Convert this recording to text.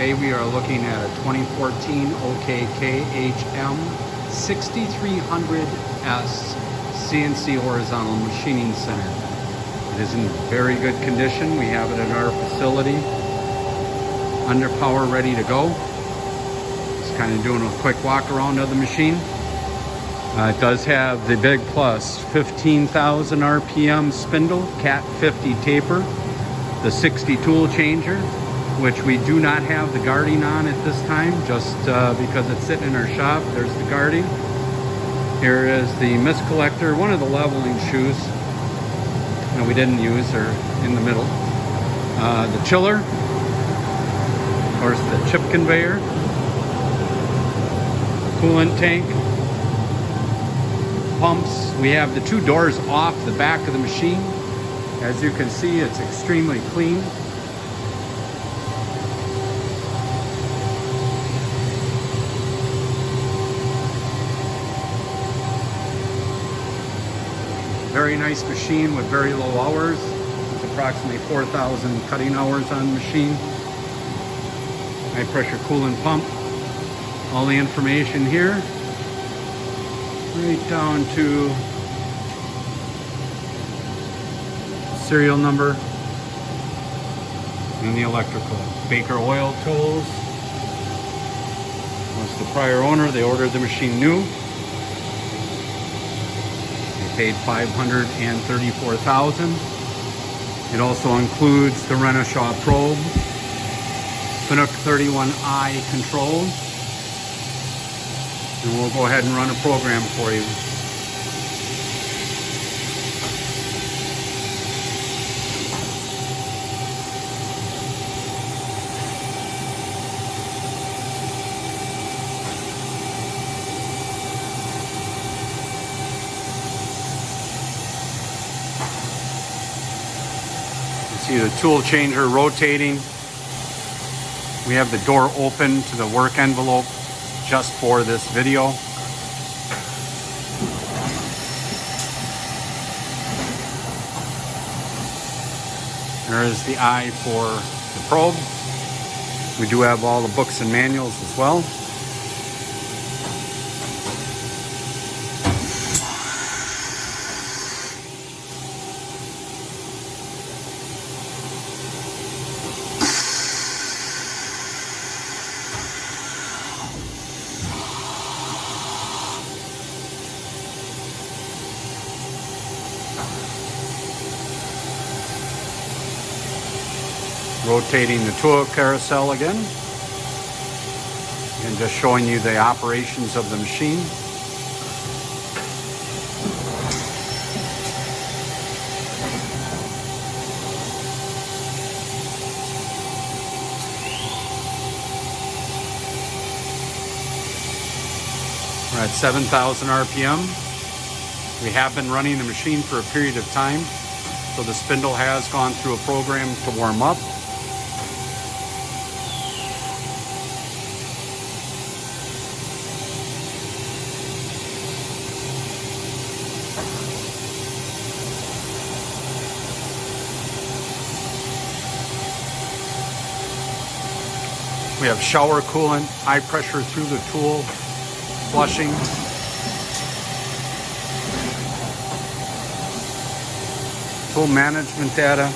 Today we are looking at a 2014 OKK HM-6300S CNC horizontal machining center. It is in very good condition. We have it at our facility, under power, ready to go. Just kind of doing a quick walk around of the machine. It does have the big plus 15,000 RPM spindle, Cat 50 taper, the 60 tool changer, which we do not have the guarding on at this time, just because it's sitting in our shop. There's the guarding. Here is the mist collector, one of the leveling shoes that we didn't use, or in the middle. The chiller, of course the chip conveyor, coolant tank, pumps. We have the two doors off the back of the machine. As you can see, it's extremely clean. Very nice machine with very low hours. It's approximately 4,000 cutting hours on the machine. High pressure coolant pump. All the information here, right down to serial number and the electrical. Baker oil tools. Was the prior owner. They ordered the machine new. Paid $534,000. It also includes the Renishaw probe, Fanuc 31i control, and we'll go ahead and run a program for you. See the tool changer rotating. We have the door open to the work envelope just for this video. There is the eye for the probe. We do have all the books and manuals as well. Rotating the tool carousel again, and just showing you the operations of the machine. We're at 7,000 RPM. We have been running the machine for a period of time, so the spindle has gone through a program to warm up. We have shower coolant, high pressure through the tool, flushing. Tool management data.